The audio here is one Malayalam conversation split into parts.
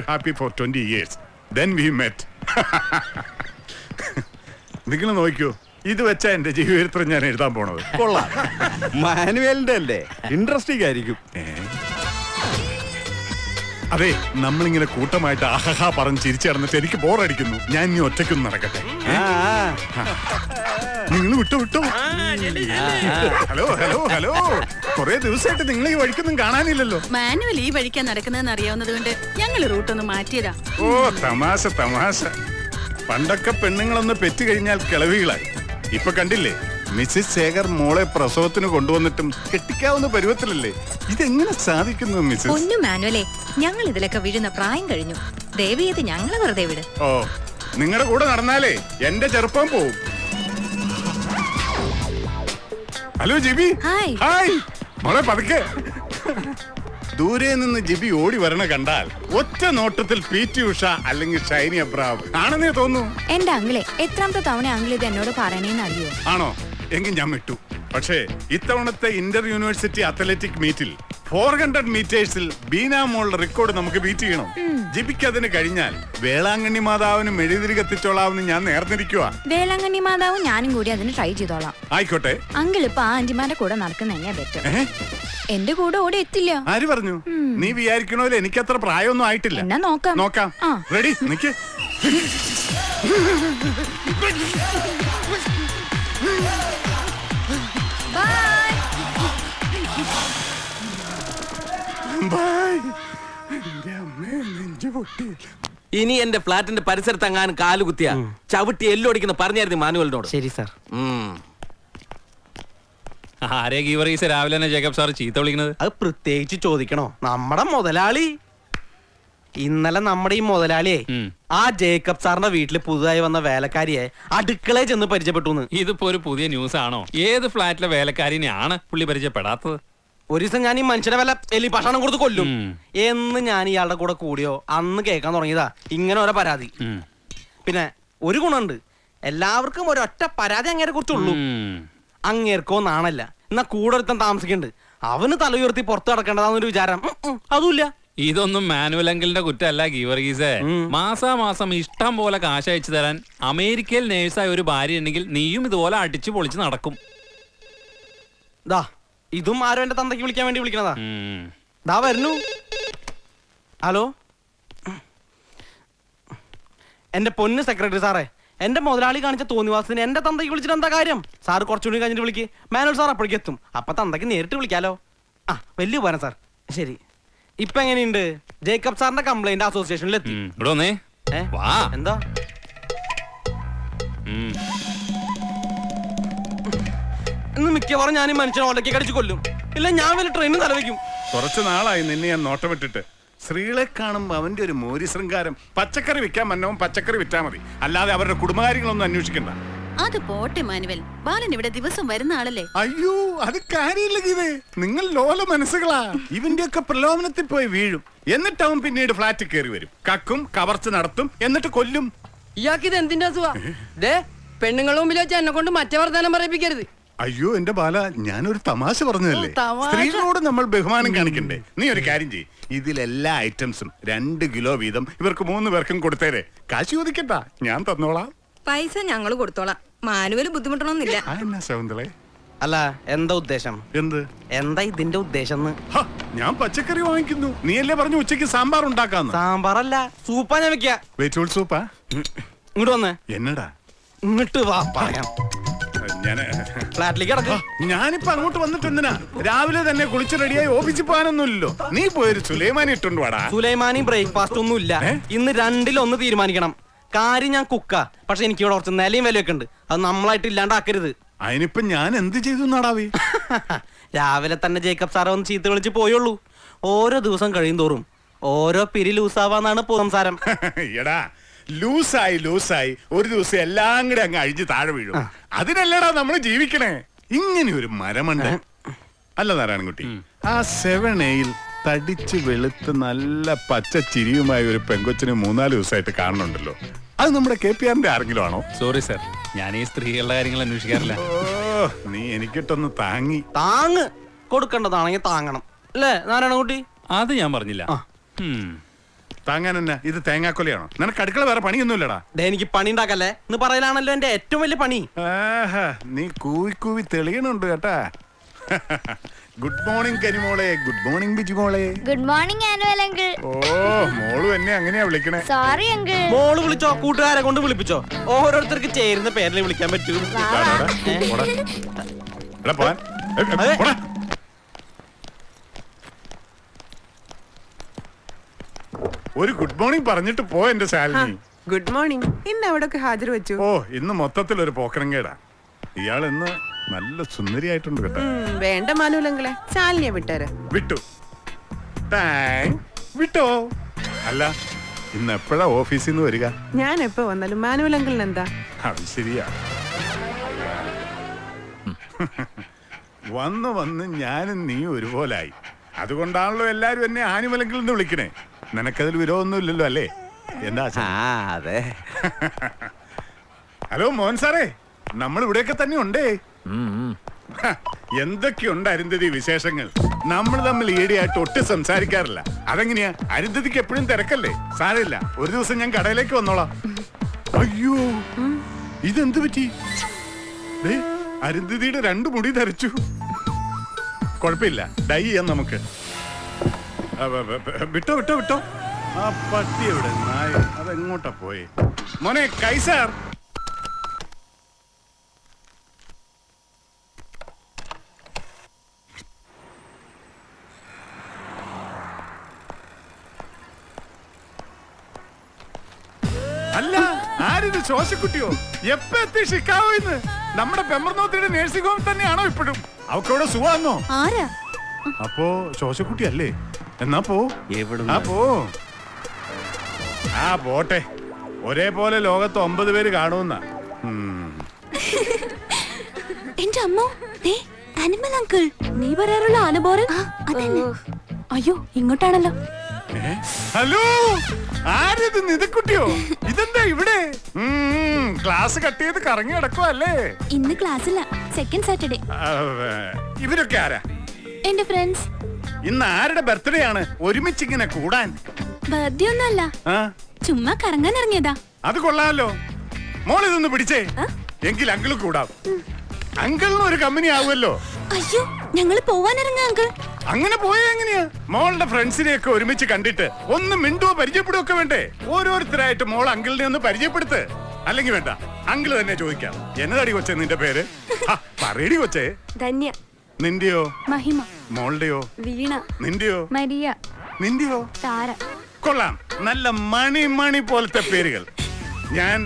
were happy for 20 years. Then we met. നിങ്ങൾ നോക്കിയോ, ഇത് വെച്ചാ എന്റെ ജീവിതത്തിൽ ഞാൻ എഴുതാൻ പോണത്. കൊള്ളാം. മാനുവലിന്റെ അല്ലേ, ഇൻട്രസ്റ്റിംഗ് ആയിരിക്കും. അതെ, നമ്മളിങ്ങനെ കൂട്ടമായിട്ട് ആഹാ പറഞ്ഞ് ചിരിച്ചു നടന്നിട്ട് എനിക്ക് ബോറടിക്കുന്നു. ഞാൻ ഇനി ഒറ്റയ്ക്കൊന്നും നടക്കട്ടെ. നിങ്ങൾ വിട്ടോ. ഹലോ ഹലോ ഹലോ, കൊറേ ദിവസമായിട്ട് നിങ്ങൾ ഈ വഴിക്കൊന്നും കാണാനില്ലല്ലോ. മാനുവൽ ഈ വഴിക്കാൻ നടക്കുന്നതെന്ന് അറിയാവുന്നത് കൊണ്ട് ഞങ്ങൾ റൂട്ടൊന്ന് മാറ്റിയതാ. ഓ തമാശ. പണ്ടൊക്കെ പെണ്ണുങ്ങളൊന്ന് പെറ്റു കഴിഞ്ഞാൽ കിളവികളായി. ഇപ്പൊ കണ്ടില്ലേ, മിസ്സിസ് ശേഖർ മോളെ പ്രസവത്തിന് കൊണ്ടുവന്നിട്ടും കെട്ടിക്കാവുന്ന പരുവത്തിലല്ലേ. ഇതെങ്ങനെ സാധിക്കുന്നു മിസ്സിസ്? പൊന്നു മാനുവലേ, ഞങ്ങൾ ഇതിലൊക്കെ വീഴുന്ന പ്രായം കഴിഞ്ഞു. ദേവിയത് ഞങ്ങളെ വെറുതെ വിട്. ഓ, നിങ്ങളുടെ കൂടെ നടന്നാലേ എന്റെ ചെറുപ്പം പോവും. Hello GB. ഹായ് മോളെ, പതുക്കെ. ദൂരെ നിന്ന് ജിബി ഓടി വരണ കണ്ടാൽ ഒറ്റ നോട്ടത്തിൽ PT ഉഷ അല്ലെങ്കിൽ ഷൈനി അബ്രാം ആണെന്നേ തോന്നുന്നു. എന്റെ അങ്കിളെ എത്രാമത്തെ തവണ അങ്കിൾ ഇത് എന്നോട് പറയണേന്ന് അറിയോ? ആണോ? എങ്കിൽ ഞാൻ വിട്ടു. പക്ഷേ ഇത്തവണത്തെ ഇന്റർ യൂണിവേഴ്സിറ്റി അത്ലറ്റിക് മീറ്റിൽ 400 മീറ്റേഴ്സിൽ ബീന മോളുടെ റെക്കോർഡ് നമുക്ക് ബീറ്റ് ചെയ്യണം. ജിബിക്ക് അതിന് കഴിഞ്ഞാൽ വേളാങ്കണ്ണി മാതാവിന് മെഴുതിരി കത്തിച്ചോളാമെന്ന് ഞാൻ നേർന്നിരിക്കുക. വേളാങ്കണ്ണി മാതാവും ഞാനും കൂടി അതിന് ട്രൈ ചെയ്തോളാം. ആയിക്കോട്ടെ. അങ്കിൾ ഇപ്പൊ ആ ആന്റിമാരുടെ കൂടെ നടക്കുന്ന തന്നെയാ ബെറ്റർ. എന്റെ കൂടെ ഓടി എത്തില്ല. ആര് പറഞ്ഞു? നീ വിചാരിക്കണോലെ എനിക്കത്ര പ്രായമൊന്നും ആയിട്ടില്ല. എന്നാ നോക്കാം. റെഡി, നിക്ക്. ഇനി എന്റെ ഫ്ലാറ്റിന്റെ പരിസരത്ത് എങ്ങാനും കാലുകുത്തിയ ചവിട്ടി എല്ലൊടിക്കുന്ന പറഞ്ഞായിരുന്നു മാനുവലിനോട്. ശരി സാർ. ആരെ ഗീവറീസ് രാവിലെ തന്നെ ജേക്കബ് സാർ ചീത്ത വിളിക്കുന്നത്? അത് പ്രത്യേകിച്ച് ചോദിക്കണോ? നമ്മുടെ മുതലാളി. ഇന്നലെ നമ്മുടെ ഈ മുതലാളിയെ ആ ജേക്കബ് സാറിന്റെ വീട്ടിൽ പുതുതായി വന്ന വേലക്കാരിയെ അടുക്കളയിൽ ചെന്ന് പരിചയപ്പെട്ടു. ഇതിപ്പോ ഒരു പുതിയ ന്യൂസ് ആണോ? ഏത് ഫ്ലാറ്റിലെ വേലക്കാരിനെയാണ് പുള്ളി പരിചയപ്പെടാത്തത്? ഒരു ദിവസം ഞാൻ ഈ മനുഷ്യനെ വല്ല എലി ഭക്ഷണം കൊടുത്ത് കൊല്ലും എന്ന് ഞാൻ ഇയാളുടെ കൂടെ കൂടിയോ അന്ന് കേൾക്കാൻ തുടങ്ങിയതാ ഇങ്ങനെ ഓരോ പരാതി. പിന്നെ ഒരു ഗുണമുണ്ട്, എല്ലാവർക്കും ഒരൊറ്റ പരാതി അങ്ങേരെ കുറിച്ചുള്ളൂ. അങ്ങേർക്കോ നാണല്ല, എന്നാ കൂടെ ഒരുത്തൻ താമസിക്കുന്നുണ്ട്, അവന് തല ഉയർത്തി പുറത്ത് കിടക്കേണ്ടതാന്നൊരു വിചാരം അതുമില്ല. ഇതൊന്നും മാനുവൽ അങ്കിളിന്റെ കുറ്റമല്ല ഗീവർഗീസേ. മാസാമാസം ഇഷ്ടം പോലെ കാശ് അയച്ചു തരാൻ അമേരിക്കയിൽ നേഴ്സായ ഒരു ഭാര്യ ഉണ്ടെങ്കിൽ നീയും ഇതുപോലെ അടിച്ചു പൊളിച്ച് നടക്കും. ദാ ഇതും ആരോ എന്റെ തന്തയ്ക്ക് വിളിക്കാൻ വേണ്ടി വിളിക്കണതാ. ദാ വരുന്നു. ഹലോ, എന്റെ പൊന്ന് സെക്രട്ടറി സാറേ, എന്റെ മുതലാളി കാണിച്ച തോന്നിവാസത്തിന് എന്റെ തന്തയ്ക്ക് വിളിച്ചിട്ട് എന്താ കാര്യം? സാറ് കുറച്ചുകൂടി കഴിഞ്ഞിട്ട് വിളിക്ക്. മാനുവൽ സാർ അപ്പോഴേക്ക് എത്തും. അപ്പൊ തന്തയ്ക്ക് നേരിട്ട് വിളിക്കാലോ. വലിയ ഉപകാരം സാർ. ശരി. ഇപ്പൊ എങ്ങനെയുണ്ട്? ജേക്കബ് സാറിന്റെ കംപ്ലൈന്റ് അസോസിയേഷനിൽ എത്തി. എന്താ ഇന്ന് മിക്കവാറും ഞാൻ ഈ മനുഷ്യനെ ഒലക്കി കടിച്ചു കൊല്ലും. ഇല്ല ഞാൻ വല്ല ട്രെയിനിൽ തലവെക്കും. കുറച്ചു നാളായി നിന്നെ ഞാൻ നോട്ടമിട്ടിട്ട്. സ്ത്രീകളെ കാണുമ്പോ അവന്റെ ഒരു മോരി ശൃംഗാരം. പച്ചക്കറി വിൽക്കാൻ മന്നവും പച്ചക്കറി വിറ്റാ മതി, അല്ലാതെ അവരുടെ കുടുംബകാര്യങ്ങളൊന്നും അന്വേഷിക്കണ്ട. അത് പോട്ടെ മാനുവൽ, ബാലൻ ഇവിടെ ദിവസം വരുന്ന ആളല്ലേ. അയ്യോ, അത് കാര്യമില്ല ഗീതേ. നിങ്ങൾ ലോല മനസ്സുകളാ. ഇവന്റെ ഒക്കെ പ്രലോഭനത്തിൽ പോയി വീഴും. എന്നിട്ട് അവൻ പിന്നീട് ഫ്ലാറ്റിൽ കയറി വരും, കക്കും കവർച്ച നടത്തും, എന്നിട്ട് കൊല്ലും. ഇയാൾക്കിത് എന്തിന്റെ അസുഖ? പെണ്ണുങ്ങളുടെ മുമ്പിൽ വെച്ച് എന്നെ കൊണ്ട് മറ്റേ വർത്താനം പറയിപ്പിക്കരുത്. അയ്യോ എന്റെ ബാല, ഞാനൊരു തമാശ പറഞ്ഞതല്ലേ. സ്ത്രീകളോട് നമ്മൾ ബഹുമാനം കാണിക്കണ്ടേ? നീ ഒരു കാര്യം ചെയ്യ്, ഇതിലെല്ലാ ഐറ്റംസും 2 കിലോ വീതം ഇവർക്ക് 3 പേർക്കും കൊടുത്തേരെ. കാശ് ചോദിക്കട്ടാ, ഞാൻ തന്നോളാം. പൈസ ഞങ്ങൾ കൊടുത്തോളാം. മാനുവൽ ബുദ്ധിമുട്ടണമെന്നില്ല. ശകുന്തളെ, അല്ല എന്താ ഉദ്ദേശം? എന്താ ഇതിന്റെ ഉദ്ദേശം? ഞാൻ പച്ചക്കറി വാങ്ങിക്കുന്നു, നീയല്ലേ പറഞ്ഞു ഉച്ചക്ക് സാമ്പാർ ഉണ്ടാക്കാന്ന്. സാമ്പാറല്ല, സൂപ്പാ ഞാൻ വെക്കാ. വെജിറ്റബിൾ സൂപ്പാ? ഇങ്ങോട്ട് വന്നേ. എന്നടാ? ഇങ്ങോട്ട് വാ പറയാം. ഫ്ലാറ്റിലേക്ക് കിടക്കും. ഞാനിപ്പോ അങ്ങോട്ട് വന്നിട്ട് എന്തിനാ? രാവിലെ തന്നെ കുളിച്ച് റെഡിയായി ഓഫീസിൽ പോകാനൊന്നുമില്ലല്ലോ. നീ പോയൊരു സുലൈമാനി ഇട്ടുണ്ട് വാടാ. സുലൈമാനി ബ്രേക്ക്ഫാസ്റ്റ് ഒന്നും ഇല്ല. ഇന്ന് 2-ൽ-1 തീരുമാനിക്കണം. കാര്യം ഞാൻ കുക്കാ, പക്ഷെ എനിക്ക് ഇവിടെ കുറച്ച് നിലയും വിലയൊക്കെ ഉണ്ട്. അത് നമ്മളായിട്ട് ഇല്ലാണ്ടാക്കരുത്. അതിനിപ്പോ ഞാൻ എന്ത് ചെയ്തു നാടാവേ? രാവിലെ തന്നെ ജേക്കബ് സാറെ ഒന്ന് ചീത്ത വിളിച്ച് പോയുള്ളൂ. ഓരോ ദിവസം കഴിയും തോറും ഓരോ പിരി ലൂസാവാന്നാണ് സംസാരം. എടാ, ലൂസായി ഒരു ദിവസം എല്ലാം കൂടെ അങ്ങ് അഴിഞ്ഞ് താഴെ വീഴും. അതിനല്ലടാ നമ്മൾ ജീവിക്കണേ. ഇങ്ങനെ ഒരു മരമണ്ട അല്ല നാരായണൻകുട്ടി. ആ 7A തടിച്ച് വെളുത്ത് നല്ല പച്ച ചിരിയുമായ ഒരു പെങ്കൊച്ചിനെ 3-4 ദിവസമായിട്ട് കാണുന്നുണ്ടല്ലോ. അത് നമ്മുടെ KPRന്റെ ആരെങ്കിലും ആണോ? സോറി സാർ, ഞാൻ ഈ സ്ത്രീകളുടെ കാര്യങ്ങൾ അന്വേഷിക്കാറില്ല. ഓ, നീ എനിക്കിട്ടൊന്ന് കൊടുക്കേണ്ടതാണെങ്കിൽ താങ്ങണം അല്ലേ നാരായണൻകുട്ടി? അത് ഞാൻ പറഞ്ഞില്ല. താങ്ങാൻ തന്നെ ഇത് തേങ്ങാക്കൊലയാണോ? നിനക്ക് അടുക്കള വേറെ പണിയൊന്നുമില്ലടാ. ദേ എനിക്ക് പണി ഉണ്ടാക്കല്ലേ എന്ന് പറയലാണല്ലോ എന്റെ ഏറ്റവും വലിയ പണി. ആഹാ, നീ കൂവി കൂവി തെളിയണുണ്ട് കേട്ടാ. ഗുഡ് മോർണിംഗ് കരിമോളെ. ഗുഡ് മോർണിംഗ് ബിജു മോളെ. ഗുഡ് മോർണിംഗ് ആനുവൽ അങ്കിൾ. ഓ, മോളും എന്നെ അങ്ങനെയാ വിളിക്കണേ. Sorry uncle. മോള് വിളിച്ചോ, കൂട്ടുകാരെ കൊണ്ട് വിളിപ്പിച്ചോ, ഓരോരുത്തർക്ക് ചേരുന്ന പേരിൽ വിളിക്കാൻ പറ്റൂ. ഒരു ഗുഡ് മോർണിംഗ് പറഞ്ഞിട്ട് പോ എന്റെ ശാലിനി. Good morning. ഇന്ന് എവിടൊക്കെ ഹാജർ വെച്ചു? ഓ, ഇന്ന് മൊത്തത്തിൽ ഒരു പോക്കരങ്കേടാ. ഇയാൾ ഇന്ന് നല്ല സുന്ദരിയായിട്ടുണ്ട് കേട്ടോ. വേണ്ട മാനുവലങ്ങളെ, ശാലിനിയെ വിട്ടേര്. വിട്ടു. വിട്ടോ. അല്ല, ഇന്ന് എപ്പോഴാ ഓഫീസിൽ നിന്ന് വരിക? ഞാൻ എപ്പോ വന്നാലും മാനുവലങ്കിളിന് എന്താ? അത് ശരിയാ. വന്ന് വന്ന് ഞാനും നീ ഒരുപോലായി. അതുകൊണ്ടാണല്ലോ എല്ലാരും എന്നെ ആനിമലങ്കിൽ നിന്ന് വിളിക്കണേ. നിനക്കതിൽ വിരോധമൊന്നുമില്ലല്ലോ അല്ലേ? എന്താ? അതെ. ഹലോ മോഹൻ സാറേ, നമ്മൾ ഇവിടെയൊക്കെ തന്നെ ഉണ്ടേ. എന്തൊക്കെയുണ്ട് അരുന്ധതി വിശേഷങ്ങൾ? നമ്മൾ തമ്മിൽ ഈടെയായിട്ട് ഒട്ടും സംസാരിക്കാറില്ല. അതെങ്ങനെയാ? അരുന്ധതിക്ക് എപ്പോഴും തിരക്കല്ലേ? സാരമില്ല, ഒരു ദിവസം ഞാൻ കടയിലേക്ക് വന്നോളാം. അയ്യോ, ഇതെന്ത് പറ്റി? അരുന്ധതിയുടെ 2 മുടി ധരിച്ചു. കുഴപ്പമില്ല, ഡൈ ചെയ്യാം നമുക്ക്. വിട്ടോ വിട്ടോ വിട്ടോ. ആ പട്ടി എവിടെ? നായ അതെങ്ങോട്ടാ പോയെ? മോനെ കൈസാർ. അല്ല, ആരിത്? ശോശക്കുട്ടിയോ? എപ്പ എത്തി ഷിക്കാഗോ? ഇന്ന് നമ്മുടെ പെമ്പർനോത്തിയുടെ നേഴ്സിംഗ് ഹോം തന്നെയാണോ ഇപ്പോഴും? അവക്കവിടെ സുഖാന്നോ? ആരാ? അപ്പോ ശോശക്കുട്ടി അല്ലേ? എന്നാ പോ. ആ പോ. ആ പോട്ടെ. ഒരേപോലെ ലോകത്ത് 9 പേര് കാണുന്ന. എന്റെ അമ്മോ, ദേ ആനിമൽ അങ്കിൾ. നീ പറയാറുള്ള ആനബോറൻ? അയ്യോ, ഇങ്ങോട്ടാണല്ലോ. ഹലോ, ആരിത്? നിതക്കുട്ടിയോ? ഇതെന്താ ഇവിടെ? ക്ലാസ് കട്ട് ചെയ്ത് കറങ്ങി നടക്കുവല്ലേ? ഇന്ന് ക്ലാസ്സില്ല, സെക്കൻഡ് സാറ്റർഡേ. ഇവരൊക്കെ ആരാ? എന്റെ ഫ്രണ്ട്സ്. ഇന്ന് ആരുടെ ബർത്ത്ഡേ ആണ് ഒരുമിച്ചിങ്ങനെ കൂടാൻ? ബർത്ത്ഡേ ഒന്നല്ല, ചുമ്മാ കറങ്ങാൻ ഇറങ്ങിയതാ. അത് കൊള്ളാമല്ലോ. മോൾ ഇതൊന്ന് പിടിച്ചേ, എങ്കിൽ അങ്കിള് കൂടാം. അങ്കിളിന് ഒരു കമ്പനി ആവുമല്ലോ. അയ്യോ, ഞങ്ങള് പോവാൻ ഇറങ്ങാ അങ്കിൾ. അങ്ങനെ പോയാ എങ്ങനെയാ? മോളുടെ ഫ്രണ്ട്സിനെയൊക്കെ ഒരുമിച്ച് കണ്ടിട്ട് ഒന്ന് മിണ്ടുവോ പരിചയപ്പെടുകയോ ഒക്കെ വേണ്ടേ? ഓരോരുത്തരായിട്ട് മോൾ അങ്കിളിനെ ഒന്ന് പരിചയപ്പെടുത്ത്. അല്ലെങ്കിൽ വേണ്ട, അങ്കിള് തന്നെ ചോദിക്കാം. എന്നതാടി കൊച്ചേ നിന്റെ പേര്? പറയടി കൊച്ചേ. ധന്യ. നിന്റെയോ? മഹിമ. മോളുടെയോ? വീണ. നിന്റെയോ? മരിയ. നിന്റെയോ? താര. കൊള്ളാം, നല്ല മണി പോലത്തെ പേരുകൾ. ഞാൻ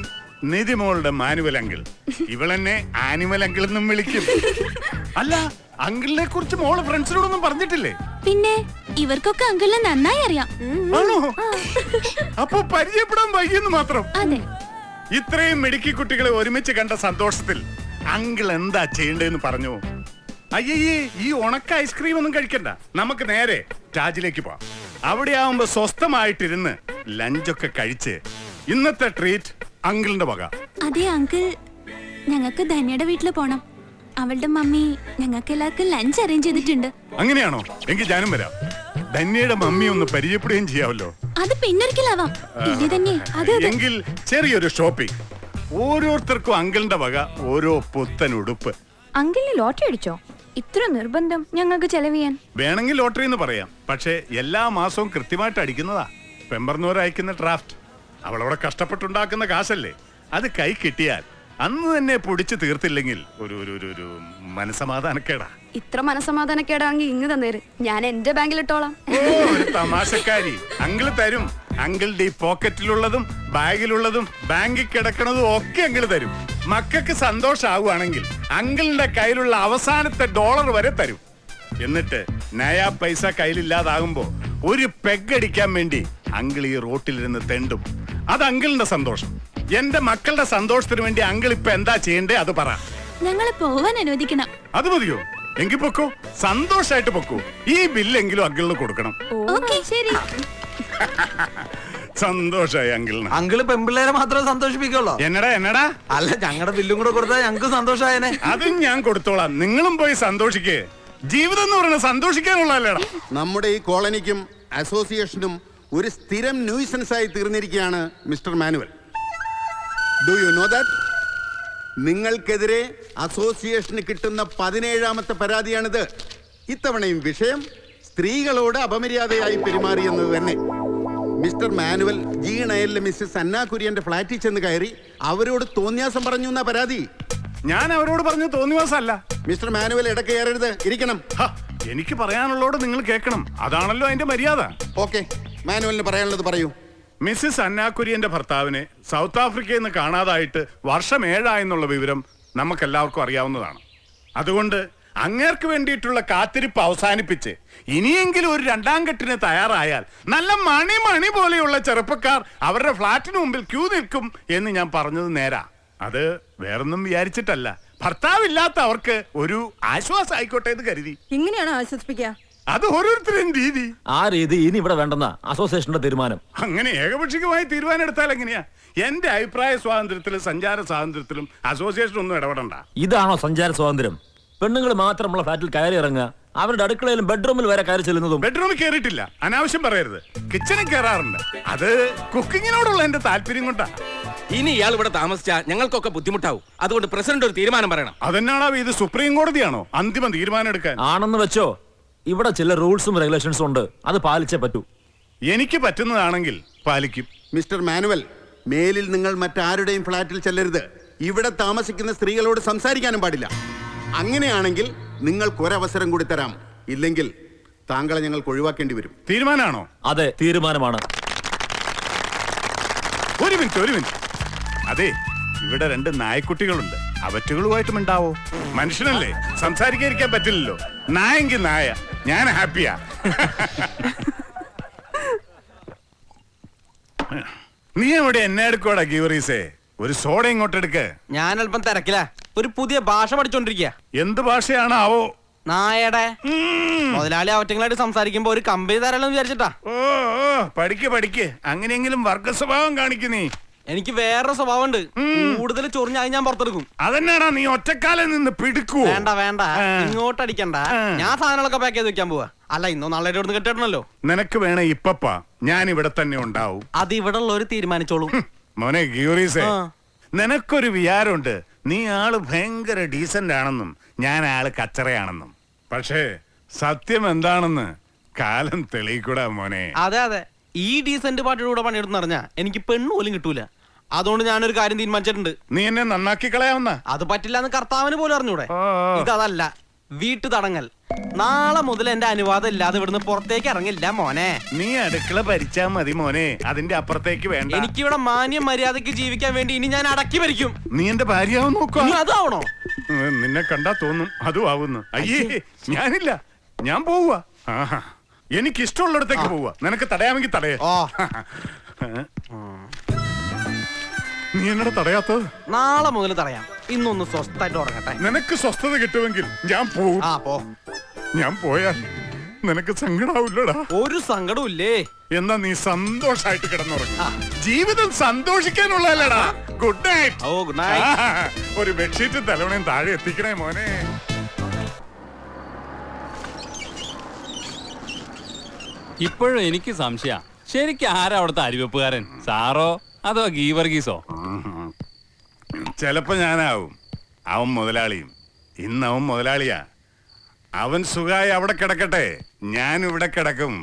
നിധിമോളുടെ മാനുവൽ അങ്കിൾ. ഇവളെന്നെ ആനിമൽ അങ്കിൾ എന്നും വിളിക്കും. അല്ല, അങ്കിളിനെ കുറിച്ച് മോള് ഫ്രണ്ട്സിനോടൊന്നും പറഞ്ഞിട്ടില്ലേ? പിന്നെ ഇവർക്കൊക്കെ അങ്കിളിനെ നന്നായി അറിയാം. ആണോ? അപ്പൊ പരിചയപ്പെടാൻ വൈകിയെന്ന് മാത്രം. അതെ. ഇത്രയും മിടുക്കി കുട്ടികളെ ഒരുമിച്ച് കണ്ട സന്തോഷത്തിൽ അങ്കിൾ എന്താ ചെയ്യേണ്ടതെന്ന് പറഞ്ഞു. അയ്യേ, ഈ ഉണക്ക ഐസ്ക്രീം ഒന്നും കഴിക്കണ്ട. നമുക്ക് നേരെ രാജിലേക്ക് പോവാം. അവിടെ ആവുമ്പോ സ്വസ്ഥമായിട്ടിരുന്ന് ലഞ്ചൊക്കെ കഴിച്ച് ഇന്നത്തെ ട്രീറ്റ് അങ്കിളിന്റെ വക. അതെ അങ്കിൾ, ഞങ്ങൾക്ക് ധന്യയുടെ വീട്ടിൽ പോണം. അവളുടെ മമ്മി ഞങ്ങൾക്ക് എല്ലാവർക്കും ലഞ്ച് അറേഞ്ച് ചെയ്തിട്ടുണ്ട്. അങ്ങനെയാണോ? എങ്കിൽ ഞാനും വരാം. ധന്യയുടെ മമ്മി ഒന്ന് പരിചയപ്പെടുകയും ചെയ്യാമല്ലോ. അത് പിന്നൊരിക്കലാവാം. ഇനി തന്നെ എങ്കിൽ ചെറിയൊരു ഷോപ്പിംഗ്. ഓരോരുത്തർക്കും അങ്കിളിന്റെ വക ഓരോ പുത്തൻ ഉടുപ്പ്. അങ്കിളിന് ലോട്ടറി അടിച്ചോ? ഇത്ര നിർബന്ധം ഞങ്ങൾക്ക് ചെലവ് ചെയ്യാൻ? വേണമെങ്കിൽ ലോട്ടറി എന്ന് പറയാം, പക്ഷേ എല്ലാ മാസവും കൃത്യമായിട്ട് അടിക്കുന്നതാ. പെമ്പർന്നൂർ അയക്കുന്ന ഡ്രാഫ്റ്റ്. അവളവിടെ കഷ്ടപ്പെട്ടുണ്ടാക്കുന്ന കാശല്ലേ, അത് കൈ കിട്ടിയാൽ അന്ന് തന്നെ പൊടിച്ചു തീർത്തില്ലെങ്കിൽ ഒരു മനസമാധാനക്കേടാ. ഇത്ര മനസമാധാനക്കേടാണെങ്കിൽ ഇങ്ങ് തന്നേര്, ഞാൻ എന്റെ ബാങ്കിലിട്ടോളാം. ഓ, ഒരു തമാശക്കാരി. അങ്കിള് തരും. അങ്കിളുടെ ഈ പോക്കറ്റിലുള്ളതും ബാഗിലുള്ളതും ബാങ്കിൽ കിടക്കണതും ഒക്കെ അങ്കിള് തരും. മക്കൾക്ക് സന്തോഷാവുകയാണെങ്കിൽ അങ്കിളിന്റെ കയ്യിലുള്ള അവസാനത്തെ $1 വരെ തരും. എന്നിട്ട് നയാ പൈസ കയ്യിലില്ലാതാകുമ്പോ ഒരു പെഗടിക്കാൻ വേണ്ടി അങ്കിൾ ഈ റോട്ടിലിരുന്ന് തെണ്ടും. അത് അങ്കിളിന്റെ സന്തോഷം. എന്റെ മക്കളുടെ സന്തോഷത്തിന് വേണ്ടി അങ്കിൾ ഇപ്പൊ എന്താ ചെയ്യണ്ടേ അത് പറ. ഞങ്ങളെ പോവാൻ അനുവദിക്കണം. അത് മതിയോ? എങ്കിൽ പൊക്കോ, സന്തോഷായിട്ട് പൊക്കോ. ഈ ബില്ലെങ്കിലും അങ്കിളിന് കൊടുക്കണം. ഓക്കേ, ശരി. സന്തോഷായി അങ്കിളിന്. അങ്കിള് പെമ്പിള്ളേരെ മാത്രമേ സന്തോഷിപ്പിക്കുള്ളൂ. എന്നടാ? അല്ല, ഞങ്ങളുടെ ബില്ലും കൂടെ കൊടുത്താൽ ഞങ്ങൾക്ക് സന്തോഷമായനെ. അതും ഞാൻ കൊടുത്തോളാം. നിങ്ങളും പോയി സന്തോഷിക്കേ. ജീവിതം എന്ന് പറയുന്നത് സന്തോഷിക്കാനുള്ളതല്ലേടാ. നമ്മുടെ ഈ കോളനിക്കും അസോസിയേഷനും ഒരു സ്ഥിരം ന്യൂസൻസ് ആയി തീർന്നിരിക്കുകയാണ് mister Manuel. Do you know that? നിങ്ങൾക്കെതിരെ അസോസിയേഷന് കിട്ടുന്ന 17ാമത്തെ പരാതിയാണിത്. ഇത്തവണയും വിഷയം സ്ത്രീകളോട് അപമര്യാദയായി പെരുമാറിയെന്നത് തന്നെ. മിസ്റ്റർ മാനുവൽ G9 മിസ്സസ് അന്ന കുര്യന്റെ ഫ്ലാറ്റിൽ ചെന്ന് കയറി അവരോട് തോന്നിയാസം പറഞ്ഞു എന്നാ പരാതി. ഞാൻ അവരോട് പറഞ്ഞു തോന്നിവാസമല്ല. മിസ്റ്റർ മാനുവൽ ഇടയ്ക്ക് കയറരുത്, ഇരിക്കണം. എനിക്ക് പറയാനുള്ളോട് നിങ്ങൾ കേൾക്കണം. അതാണല്ലോ അതിന്റെ മര്യാദ. ഓക്കെ, മാനുവലിന് പറയാനുള്ളത് പറയൂ. മിസ്സിസ് അന്ന കുര്യന്റെ ഭർത്താവിനെ സൗത്ത് ആഫ്രിക്കയിൽ നിന്ന് കാണാതായിട്ട് വർഷം 7 എന്നുള്ള വിവരം നമുക്കെല്ലാവർക്കും അറിയാവുന്നതാണ്. അതുകൊണ്ട് അങ്ങേർക്ക് വേണ്ടിയിട്ടുള്ള കാത്തിരിപ്പ് അവസാനിപ്പിച്ച് ഇനിയെങ്കിലും ഒരു 2ാം കെട്ടിന് തയ്യാറായാൽ നല്ല മണി പോലെയുള്ള ചെറുപ്പക്കാർ അവരുടെ ഫ്ലാറ്റിന് മുമ്പിൽ ക്യൂ നിൽക്കും എന്ന് ഞാൻ പറഞ്ഞത് നേരാ. അത് വേറൊന്നും വിചാരിച്ചിട്ടല്ല, ഭർത്താവില്ലാത്ത അവർക്ക് ഒരു ആശ്വാസം ആയിക്കോട്ടെ എന്ന് കരുതി. ഇങ്ങനെയാണ് ആശ്വസിപ്പിക്കുക. അത് ഓരോരുത്തരും രീതി. ആ രീതി ഇനി ഇവിടെ വേണ്ടെന്ന അസോസിയേഷന്റെ തീരുമാനം. അങ്ങനെ ഏകപക്ഷീയമായി തീരുമാനം എടുത്താൽ എങ്ങനെയാ? എന്റെ അഭിപ്രായ സ്വാതന്ത്ര്യത്തിലും സഞ്ചാര സ്വാതന്ത്ര്യത്തിലും അസോസിയേഷൻ ഒന്നും ഇടപെടണ്ട. ഇതാണോ സഞ്ചാര സ്വാതന്ത്ര്യം? പെണ്ണുങ്ങൾ മാത്രമുള്ള ഫ്ലാറ്റിൽ കയറി ഇറങ്ങുക, അവരുടെ അടുക്കളയിലും ബെഡ്റൂമിൽ വരെ കയറി ചെല്ലുന്നതും. ബെഡ്റൂമിൽ കയറിയിട്ടില്ല, അനാവശ്യം പറയരുത്. കിച്ചണിൽ കയറാറുണ്ട്. അത് കുക്കിങ്ങിനോടുള്ള എന്റെ താല്പര്യം കൊണ്ടാ. ഇനി ഇയാൾ ഇവിടെ താമസിച്ചാൽ ഞങ്ങൾക്കൊക്കെ ബുദ്ധിമുട്ടാവും. അതുകൊണ്ട് പ്രസിഡന്റ് ഒരു തീരുമാനം പറയണം. അതെന്നാണോ ഇത്? സുപ്രീം കോടതിയാണോ അന്തിമ തീരുമാനം എടുക്കാൻ? ആണെന്ന് വെച്ചോ, ഇവിടെ ചില റൂൾസും റെഗുലേഷൻസും ഉണ്ട്, അത് പാലിച്ചേ പറ്റൂ. എനിക്ക് പറ്റുന്നതാണെങ്കിൽ പാലിക്കും. മിസ്റ്റർ മാനുവൽ, മേലിൽ നിങ്ങൾ മറ്റാരുടെയും ഫ്ലാറ്റിൽ ചെല്ലരുത്. ഇവിടെ താമസിക്കുന്ന സ്ത്രീകളോട് സംസാരിക്കാനും പാടില്ല. അങ്ങനെയാണെങ്കിൽ നിങ്ങൾക്കൊരവസരം കൂടി തരാം. ഇല്ലെങ്കിൽ താങ്കളെ ഞങ്ങൾക്ക് ഒഴിവാക്കേണ്ടി വരും. തീരുമാനമാണോ? അതെ, തീരുമാനമാണ്. ഒരു മിനിറ്റ്. അതെ, ഇവിടെ 2 നായക്കുട്ടികളുണ്ട്. അവറ്റുകളുമായിട്ടും ഉണ്ടാവോ? മനുഷ്യനല്ലേ, സംസാരിക്കാതിരിക്കാൻ പറ്റില്ലല്ലോ. നായെങ്കിൽ നായ, ഞാൻ ഹാപ്പിയാ. നീ എവിടെ എന്നെ എടുക്കോടാ ഗീവറീസേ? ഒരു സോഡ ഇങ്ങോട്ട് എടുക്ക്. ഞാൻ അല്പം തിരക്കില്ല. ഒരു പുതിയ ഭാഷ പഠിച്ചോണ്ടിരിക്കുക. എന്ത് ഭാഷയാണ് ആവോ? നായയുടെ. മുതലാളി അവറ്റങ്ങളായിട്ട് സംസാരിക്കുമ്പോ ഒരു കമ്പനി തരാലെന്ന് വിചാരിച്ചിട്ടാ. പഠിക്ക്. അങ്ങനെയെങ്കിലും വർഗ സ്വഭാവം കാണിക്കുന്നേ. എനിക്ക് വേറൊരു സ്വഭാവം ഉണ്ട്. കൂടുതൽ ചൊറിഞ്ഞായി ഞാൻ പുറത്തെടുക്കും. അതെന്നാടാ നീ ഒറ്റക്കാലം നിന്ന് പിടിക്കൂ? വേണ്ട, ഇങ്ങോട്ട് അടിക്കണ്ട. ഞാൻ സാധനങ്ങളൊക്കെ പാക്ക് ചെയ്ത് വെക്കാൻ പോവാ. അല്ല, ഇന്നോ നാളെ ഇവിടുന്ന് കെട്ടിടണല്ലോ. നിനക്ക് വേണേ ഇപ്പപ്പാ, ഞാൻ ഇവിടെ തന്നെ ഉണ്ടാവും. അത് ഇവിടെ ഉള്ളവര് തീരുമാനിച്ചോളൂ. മോനെ ഗീവറീസേ, നിനക്കൊരു വിചാരമുണ്ട്, നീ ആള് ഭയങ്കര ഡീസന്റ് ആണെന്നും ഞാൻ ആള് കച്ചറയാണെന്നും. പക്ഷേ സത്യം എന്താണെന്ന് കാലം തെളിയിക്കൂടാ മോനെ. അതെ, ഈ ഡീസന്റ് പാർട്ടിയുടെ കൂടെ പണിയെടുത്ത് പറഞ്ഞാ എനിക്ക് പെണ്ണ് പോലും കിട്ടൂല. അതുകൊണ്ട് ഞാനൊരു കാര്യം തീരുമാനിച്ചിട്ടുണ്ട്. നീ എന്നെ നന്നാക്കി കളയാവുന്ന? അത് പറ്റില്ല എന്ന് കർത്താവിന് പോലും അറിഞ്ഞൂടെ. ഇതല്ല, വീട്ടു തടങ്ങൽ. നാളെ മുതൽ എന്റെ അനുവാദം ഇല്ലാതെ ഇവിടുന്ന് പുറത്തേക്ക് ഇറങ്ങില്ല മോനെ. നീ അടുക്കള ഭരിച്ചാ മതി മോനെ, അതിന്റെ അപ്പുറത്തേക്ക് വേണ്ട. എനിക്കിവിടെ മാന്യം മര്യാദക്ക് ജീവിക്കാൻ വേണ്ടി ഇനി ഞാൻ അടക്കി ഭരിക്കും. നീ എന്റെ ഭാര്യയാവും നോക്കുക. അതാവണോ? നിന്നെ കണ്ടാ തോന്നും അതും ആവുന്നു. അയ്യേ, ഞാനില്ല, ഞാൻ പോവുക. എനിക്ക് ഇഷ്ടമുള്ളിടത്തേക്ക് പോവുക. നിനക്ക് തടയാമെങ്കിൽ തടയേ. നീ എന്നോട് തടയാത്തത്? നാളെ മുതൽ തടയാം. ഇന്നൊന്ന് സ്വസ്ഥമായിട്ട് ഉറങ്ങട്ടെ. നിനക്ക് സ്വസ്ഥത കിട്ടുമെങ്കിൽ ഞാൻ പോവും. ഞാൻ പോയാൽ നിനക്ക് സങ്കടാവില്ലടാ? ഒരു സങ്കടവും ഇല്ലേ? എന്നാ നീ സന്തോഷായിട്ട് കിടന്നുറങ്ങ. ജീവിതം സന്തോഷിക്കാനുള്ളതല്ലടാ. Good night. Good night. ഒരു ബെഡ്ഷീറ്റ് തലവണയും താഴെ എത്തിക്കണേ മോനെ. ഇപ്പോഴും എനിക്ക് സംശയ, ശരിക്കും ആരാ അവിടുത്തെ അരിവെപ്പുകാരൻ? സാറോ അതോ ഗീവർഗീസോ? ചിലപ്പോ ഞാനാവും. അവൻ മുതലാളിയും. ഇന്ന് അവൻ മുതലാളിയാ. അവൻ സുഖമായി അവിടെ കിടക്കട്ടെ, ഞാൻ ഇവിടെ കിടക്കും.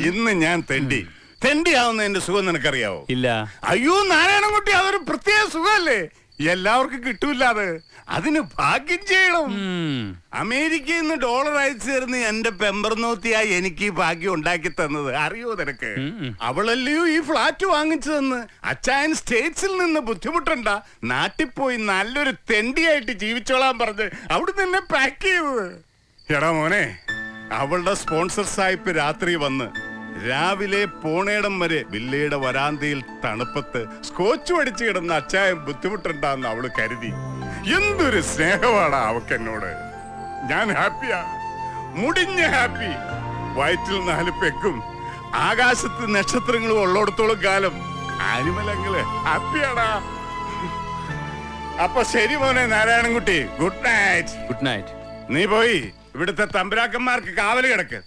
ഇന്ന് ഞാൻ തെണ്ടിയാവുന്ന എന്റെ സുഖം നിനക്കറിയാവോ? ഇല്ല. അയ്യോ നാരായണൻകുട്ടി, അതൊരു പ്രത്യേക സുഖല്ലേ, എല്ലാവർക്കും കിട്ടൂല. അതിന് ഭാഗ്യം ചെയ്യണം. അമേരിക്കയിൽ നിന്ന് ഡോളർ അയച്ചു തരുന്ന എന്റെ പെമ്പർനോത്തിയായി എനിക്ക് ഈ ഭാഗ്യം ഉണ്ടാക്കി തന്നത് അറിയോ നിനക്ക്? അവളല്ലയോ ഈ ഫ്ലാറ്റ് വാങ്ങിച്ചു തന്ന്. അച്ചായൻ സ്റ്റേറ്റ്സിൽ നിന്ന് ബുദ്ധിമുട്ടണ്ട, നാട്ടിൽ പോയി നല്ലൊരു തെണ്ടിയായിട്ട് ജീവിച്ചോളാൻ പറഞ്ഞ് അവിടെ നിന്നെ പാക്ക് ചെയ്തത്. എടാ മോനെ, അവളുടെ സ്പോൺസർ സായിപ്പ് രാത്രി വന്ന് രാവിലെ പോണേടം വരെ വില്ലയുടെ വരാന്തയിൽ തണുപ്പത്ത് സ്കോച്ച് അടിച്ചു കിടന്ന അച്ചായൻ ബുദ്ധിമുട്ടുണ്ടാന്ന് അവള് കരുതി. എന്തൊരു സ്നേഹമാണ് അവക്ക് എന്നോട്. ഞാൻ ഹാപ്പിയാ, മുടിഞ്ഞ ഹാപ്പി. വയറ്റിൽ 4 പെക്കും ആകാശത്ത് നക്ഷത്രങ്ങളും ഉള്ളിടത്തോളം കാലം ആനിമലങ്ങള് ഹാപ്പിയാടാ. അപ്പൊ ശരി മോനെ Narayanankutty, good night. Good night. നീ പോയി ഇവിടുത്തെ തമ്പുരാക്കന്മാർക്ക് കാവല് കിടക്ക്.